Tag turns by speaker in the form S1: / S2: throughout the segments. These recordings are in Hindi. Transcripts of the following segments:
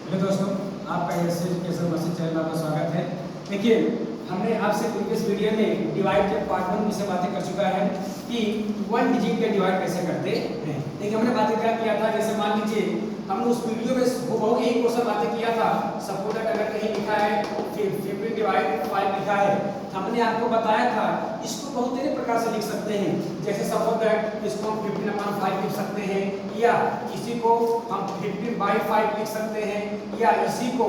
S1: हेलो दोस्तों, आपका एस एजुकेशन मसीह चैनल में आपका स्वागत है। देखिए, हमने आपसे प्रीवियस वीडियो में डिवाइड के पार्ट 1 से बातें कर चुका है कि 1 डिजिट के डिवाइड कैसे करते हैं। देखिए, हमने बातें क्या किया था, जैसे मान लीजिए हमने उस वीडियो में बहुत एक क्वेश्चन बातें किया था। सपोज दैट अगर कहीं लिखा है 15 डिवाइड 5 लिखा है, हमने आपको बताया था इसको बहुत सारे प्रकार से लिख सकते हैं। जैसे सपोज दैट इसको हम 15/5 लिख सकते हैं, या इसी को हम 15/5 लिख सकते हैं, या इसी को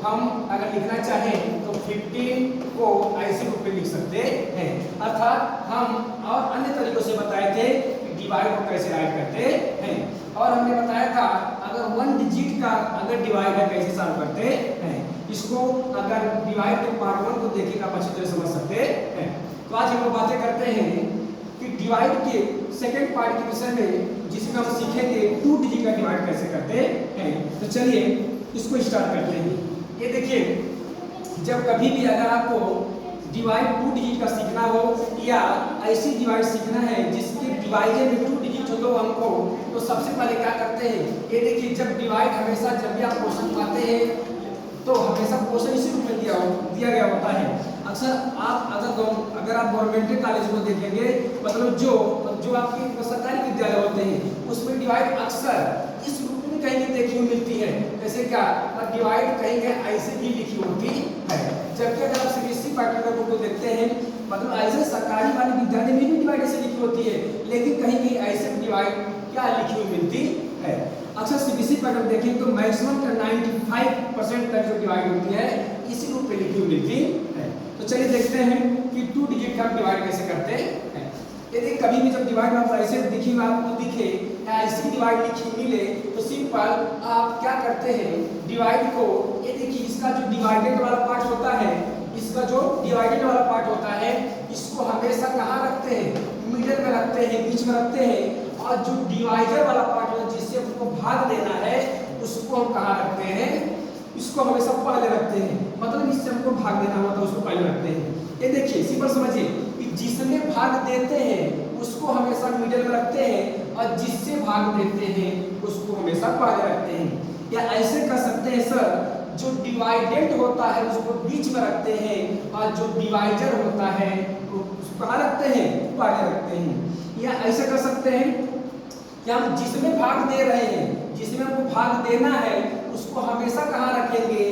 S1: हम अगर लिखना चाहें तो 15 को ऐसे रूप में लिख सकते हैं। अर्थात हम और अन्य तरीकों से बताए थे कि डिवाइड को कैसे राइट करते हैं। और हमने बताया था अगर 1 डिजिट का अगर डिवाइड है कैसे सॉल्व करते हैं। इसको अगर डिवाइड के पार्ट 1 को देखें आप अच्छी तरह समझ सकते हैं। तो आज हम लोग बातें करते हैं कि डिवाइड के सेकंड पार्ट के विषय में, जिसमें हम सीखेंगे 2 डिजिट का डिवाइड कैसे करते हैं। तो चलिए इसको स्टार्ट करते हैं। ये देखिए, जब कभी भी अगर आपको डिवाइड 2 डिजिट का सीखना हो या ऐसी डिवाइड सीखना है जिसके डिवाइजर में 2 डिजिट हो तो हमको, तो सबसे पहले क्या करते हैं, ये देखिए जब डिवाइड हमेशा जब भी आप क्वेश्चन पाते हैं तो हमेशा क्वेश्चन इसी रूप में दिया गया होता है। अक्सर आप अगर आप गवर्नमेंट कॉलेज को देखेंगे, मतलब जो आपके सरकारी विद्यालय होते हैं उसमें डिवाइड अक्सर इस रूप में कहीं देखने को मिलती है। जैसे क्या डिवाइड कहीं ऐसे भी लिखी होती है। जबकि अगर आप सीबीएसई पैटर्न को देखते हैं, मतलब ऐसे सरकारी वाले विद्यालय में भी डिवाइड ऐसे लिखी होती है, लेकिन कहीं ऐसे डिवाइड क्या लिखी हुई मिलती है। अक्सर सीबीएसई पैटर्न देखें तो मैक्सिमम 95% तक जो डिवाइड होती है इसी रूप में लिखी हुई मिलती है। तो चलिए देखते हैं कि 2 डिजिट का डिवाइड कैसे करते हैं। यदि कभी भी जब डिवाइड आप ऐसे आपको दिखे या ऐसी डिवाइड लिखी मिले तो सिंपल आप क्या करते हैं, डिवाइड को, ये देखिए इसका जो डिवाइडेड वाला पार्ट होता है, इसका जो डिवाइडेड वाला पार्ट होता है इसको हमेशा कहाँ रखते हैं, मिडिल में रखते हैं, बीच में रखते हैं। और जो डिवाइडर वाला पार्ट होता है जिससे हमको भाग देना है उसको हम कहाँ रखते हैं, इसको हमेशा पहले रखते हैं। मतलब इससे हमको भाग देना होता है उसको पहले रखते हैं। ये देखिए सिंपल समझिए कि जिसमें भाग देते हैं उसको हमेशा मिडिल में रखते हैं और जिससे भाग देते हैं उसको हमेशा पहले रखते हैं। या ऐसे कर सकते हैं सर, जो डिवाइडेड होता है उसको बीच में रखते हैं और जो डिवाइडर होता है उसको कहाँ रखते हैं, पहले रखते हैं। या ऐसे कर सकते हैं कि हम जिसमें भाग दे रहे हैं, जिसमें हमको भाग देना है उसको हमेशा कहाँ रखेंगे,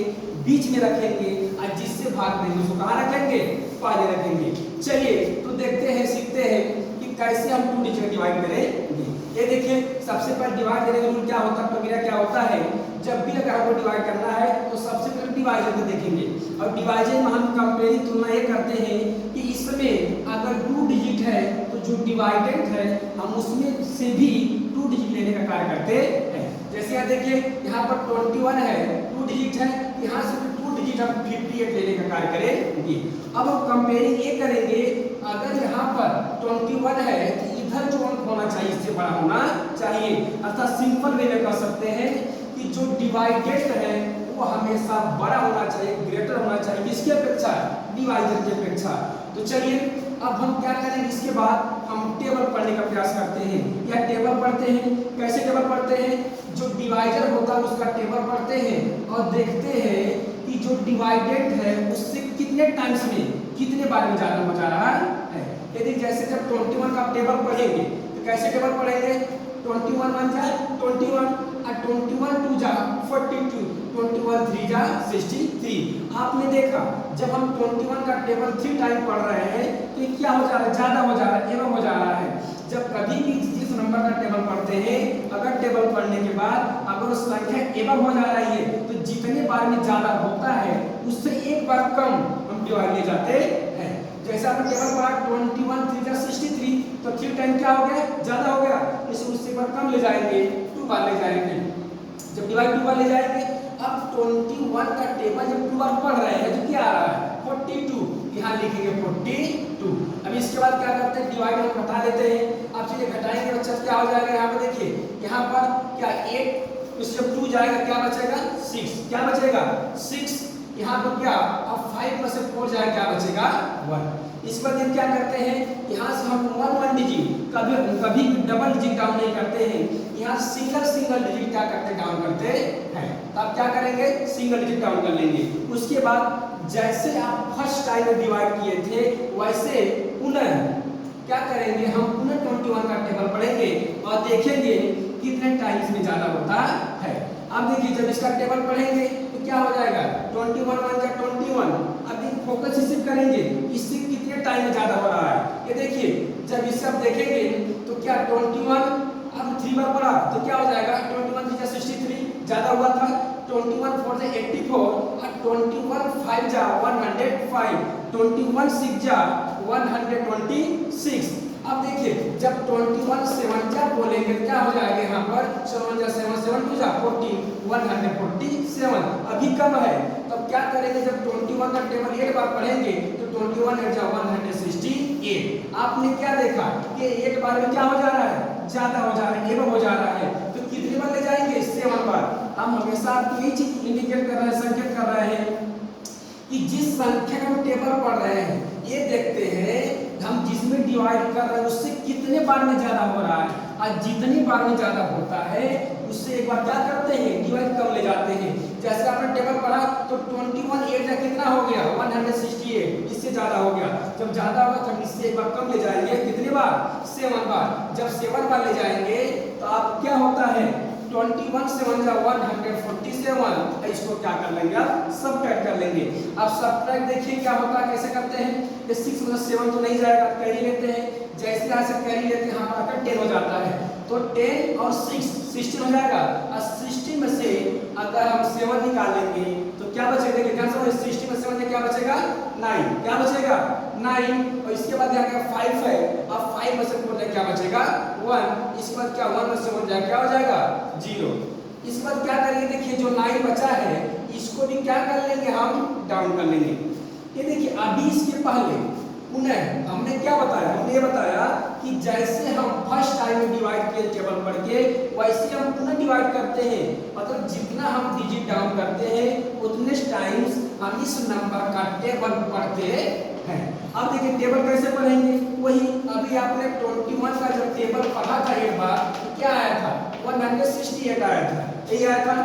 S1: बीच में रखेंगे, और जिससे भाग देंगे उसको कहाँ रखेंगे, पहले रखेंगे। चलिए तो देखते हैं, सीखते हैं कि कैसे हम 2 डिजिट डिवाइड करेंगे। ये देखिए सबसे पहले डिवाइड करने का रूल क्या होता है, प्रक्रिया क्या होता है। जब भी अगर हमको डिवाइड करना है तो सबसे पहले डिवाइजर को देखेंगे, और डिवाइजर में हम कंपेयरिंग तुलना ये करते हैं कि इसमें अगर 2 डिजिट है तो जो डिवाइडेड है हम उसमें से भी 2 डिजिट लेने का कार्य करते हैं। जैसे यहाँ देखिए यहाँ पर 21 है, 2 डिजिट है, यहाँ से 2 डिजिट हम 58 लेने का कार्य करेंगे। अब हम कंपेयरिंग ये करेंगे, अगर यहाँ पर 21 है तो इधर जो अंक होना चाहिए इससे बड़ा होना चाहिए। अर्थात सिंपल वे में कह सकते हैं कि जो डिवाइडेड है वो हमेशा बड़ा होना चाहिए, ग्रेटर होना चाहिए, किसकी अपेक्षा, डिवाइडर की अपेक्षा। तो चलिए अब हम क्या करेंगे, इसके बाद हम टेबल पढ़ने का प्रयास करते हैं। या टेबल पढ़ते हैं, कैसे टेबल पढ़ते हैं, जो डिवाइडर होता है उसका टेबल पढ़ते हैं और देखते हैं कि जो डिवाइडेड है उससे कितने टाइम्स में, कितने बार में ज्यादा हो जा रहा है। यदि जैसे जब 21 का टेबल पढ़ेंगे तो कैसे टेबल पढ़ेंगे, 21 1 जा 21, 21 2 जा 42, 21 3 जा 63। आपने देखा जब हम 21 का टेबल 3 टाइम पढ़ रहे हैं तो क्या हो जा रहा है, ज्यादा हो जा रहा है, एवं हो जा रहा है। जब कभी भी जिस नंबर का टेबल पढ़ते हैं, अगर टेबल पढ़ने के बाद अगर संख्या एवं हो जा रही है तो जितने बार में ज्यादा होता है उससे एक बार कम हम डिवाइड ले जाते हैं। जैसे आपने टेबल पढ़ा 21 3 जा 63, तो 3 टाइम क्या हो गया, ज्यादा हो गया, इसे उससे बार कम ले जाएंगे, 2 बार ले जाएंगे। जब डिवाइड 2 बार ले जाएंगे, अब 21 का टेबल जब 2 बार पढ़ रहे हैं तो क्या आ रहा है, 42, यहाँ लिखेंगे 42। अब इसके बाद क्या करते हैं, डिवाइड हम घटा देते हैं। आप चलिए घटाएंगे बच्चा क्या हो जाएगा, यहाँ पे देखिए यहाँ पर क्या 8 उससे 2 जाएगा, क्या बचेगा 6, क्या बचेगा 6। यहाँ पर क्या, अब 5 में से 4 जाएगा, क्या बचेगा 1। इस पर क्या करते हैं, यहाँ से हम 1 डिजिट कभी डबल डिजिट डाउन नहीं करते हैं, यहाँ सिंगल डिजिट क्या करते हैं, डाउन करते हैं। आप क्या करेंगे, सिंगल डिजिट डाउन कर लेंगे। उसके बाद जैसे आप फर्स्ट टाइम में डिवाइड किए थे वैसे पुनः क्या करेंगे, हम पुनः 21 का टेबल पढ़ेंगे और देखेंगे कितने टाइम्स में ज्यादा होता है। अब देखिए जब इसका टेबल पढ़ेंगे तो क्या हो जाएगा, 21 1 जा 21। अब फोकस इसे करेंगे इससे कितने टाइम में ज्यादा हो रहा है। ये देखिए जब इसे आप देखेंगे तो क्या 21 अब 3 बार पढ़ा तो क्या हो जाएगा, 21 3 जा 63 ज्यादा हुआ था, 21 4 जा 84 और 21 5 जा 105, 21 6 जा 126। अब देखिए जब 21 7 जा बोलेंगे क्या हो जाएगा, यहाँ पर 7 जा 7 7 2 जा 40 147। अभी कम है तब क्या करेंगे, जब 21 का टेबल 8 बार पढ़ेंगे तो 21 8 जा 168। आपने क्या देखा कि 8 बार में क्या हो जा रहा है, ज्यादा हो जा रहा है, एवं हो जा रहा है। तो कितने बार ले जाएंगे, 7 बार। हम हमेशा आपको ये चीज इंडिकेट कर रहे हैं, संकेत कर रहे हैं कि जिस संख्या का हम टेबल पढ़ रहे हैं ये देखते हैं हम जिसमें डिवाइड कर रहे हैं उससे कितने बार में ज्यादा हो रहा है, और जितनी बार में ज्यादा होता है उससे एक बार क्या करते हैं, डिवाइड कम ले जाते हैं। जैसे आपने टेबल पढ़ा तो 21 8 जा कितना हो गया, 168, इससे ज्यादा हो गया। जब ज्यादा होगा तो हम इससे एक बार कम ले जाएंगे, कितने बार, 7 बार। जब 7 बार ले जाएंगे तो आप क्या होता है, 21 7 जा 147। इसको क्या कर लेंगे, आप सबट्रैक्ट कर लेंगे। अब सबट्रैक्ट देखिए क्या होता है, कैसे करते हैं, ये 6 में 7 तो नहीं जाएगा, कैरी लेते हैं, जैसे यहाँ से कैरी लेते हैं यहाँ पर आकर 10 हो जाता है, तो 10 और 6 16 हो जाएगा। और 16 में से अगर हम 7 निकालेंगे तो क्या बचेगा, देखिए ध्यान से 60 में 7 से क्या बचेगा, 9, क्या बचेगा 9। और इसके बाद यहाँ क्या 5 है, अब 5 में से क्या बचेगा 1, इसके बाद क्या 1 में से 1 जाए क्या हो जाएगा 0। इसके बाद क्या करेंगे, देखिए जो 9 बचा है इसको भी क्या कर लेंगे, हम डाउन कर लेंगे। ये देखिए अभी इसके पहले पुनः हमने क्या बताया, हमने ये बताया कि जैसे हम फर्स्ट टाइम में डिवाइड किए टेबल पढ़ के वैसे हम पुनः डिवाइड करते हैं, मतलब जितना हम डिजिट डाउन करते हैं उतने टाइम्स हम इस नंबर का टेबल पढ़ते हैं। अब देखिए टेबल कैसे पढ़ेंगे, वही अभी आपने 21 का जब टेबल पढ़ा था एक बार तो क्या आया था, 168 आया था, यही आया था।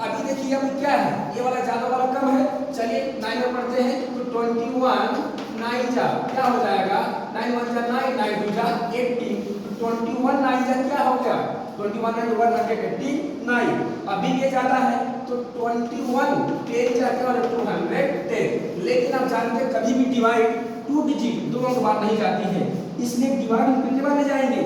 S1: अभी देखिए अभी क्या है, ये वाला ज्यादा वाला कम है, चलिए 9 में पढ़ते हैं तो 21 9 जा क्या हो जाएगा, 9 1 जा 9 9 2 जा 18, तो 21 9 जा क्या हो गया, 21 9 189। अभी ये ज्यादा है तो 21 10 जा क्या हो जाएगा 210। लेकिन आप जानते हैं कभी भी डिवाइड 2 डिजिट 2 बार नहीं जाती है, इसलिए डिवाइड हम कितने बार ले जाएंगे,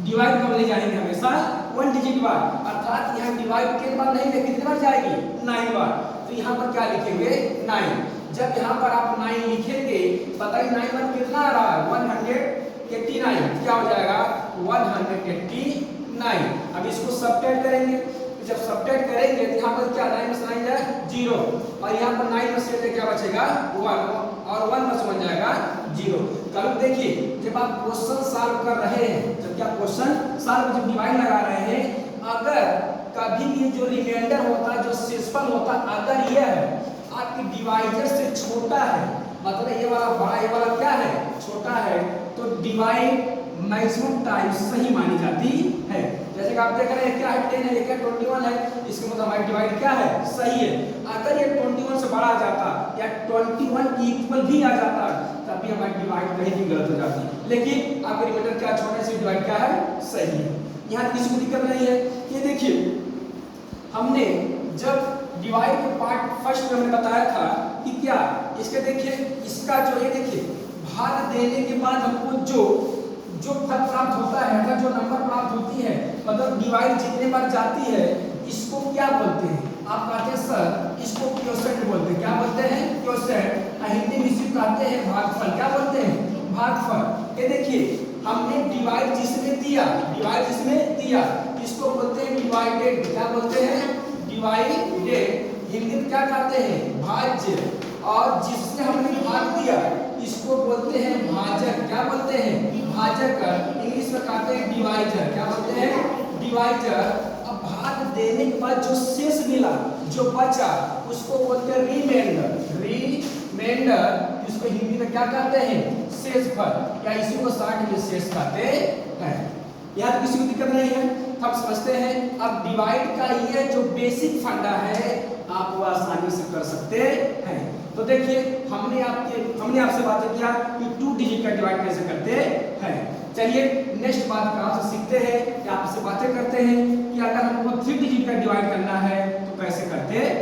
S1: डिवाइड कब ले जाएंगे, हमेशा 1 डिजिट बार। अर्थात यहाँ डिवाइड 10 बार नहीं, कितने बार जाएगी 9 बार। तो यहाँ पर क्या लिखेंगे 9। जब यहाँ पर आप 9 लिखेंगे बताइए 9 बार कितना आ रहा है 189, क्या हो जाएगा 189। अब इसको सबट्रैक्ट करेंगे, जब सबट्रैक्ट करेंगे तो यहाँ पर क्या 9 में से 9 जाए 0, और यहाँ पर 9 में से क्या बचेगा 1, और 1 में से 1 जाएगा 0। कल देखिए जब आप क्वेश्चन सॉल्व कर रहे हैं, जब क्या क्वेश्चन सॉल्व जब डिवाइड लगा रहे हैं, अगर कभी भी जो रिमाइंडर होता है, जो शेषफल होता है, अगर यह आपके डिवाइडर से छोटा है, मतलब ये वाला बड़ा ये वाला क्या है छोटा है, तो डिवाइड मैक्सिमम टाइम सही मानी जाती है। जैसे कि आप देख रहे हैं क्या है 10 है, ये क्या 21 है, इसके मतलब हमारी डिवाइड क्या है सही है। अगर ये 21 से बड़ा आ जाता या 21 की इक्वल भी आ जाता तब भी हमारी डिवाइड कहीं भी गलत हो जाती, लेकिन आपका रिमाइंडर क्या छोटे से डिवाइड क्या है सही है, यहाँ किसी को दिक्कत नहीं है। ये देखिए हमने जब डिवाइड के पार्ट फर्स्ट में हमने बताया था कि क्या इसके देखिए इसका जो ये देखिए भाग देने के बाद हमको जो फल प्राप्त होता है, अगर जो नंबर प्राप्त होती है, मतलब डिवाइड जितने बार जाती है इसको क्या बोलते हैं, आप कहते हैं सर इसको क्वोशेंट बोलते हैं, क्या बोलते हैं क्वोशेंट, हिंदी में इसे कहते हैं भागफल, क्या बोलते हैं भागफल। ये देखिए हमने डिवाइड जिसमें दिया इसको बोलते हैं डिवाइडेड, क्या बोलते हैं डिवाइडेड, हिंदी में क्या कहते हैं भाज्य, और जिससे हमने भाग दिया इसको बोलते हैं भाजक, क्या बोलते हैं भाजक, इंग्लिश में कहते हैं डिवाइजर, क्या बोलते हैं डिवाइजर। अब भाग देने के बाद जो शेष मिला जो बचा उसको बोलते हैं रिमेंडर, इसको हिंदी में क्या कहते हैं शेषफल, या इसी को शॉर्ट में शेष कहते हैं। यहाँ किसी को दिक्कत नहीं है। हम समझते हैं। अब डिवाइड का ये जो बेसिक फंडा है आप वो आसानी से कर सकते हैं। तो देखिए हमने आपसे बातें किया कि 2 डिजिट का डिवाइड कैसे करते हैं। चलिए नेक्स्ट बात का आपसे सीखते हैं कि आपसे बातें करते हैं कि अगर हमको 3 डिजिट का डिवाइड करना है तो कैसे करते हैं।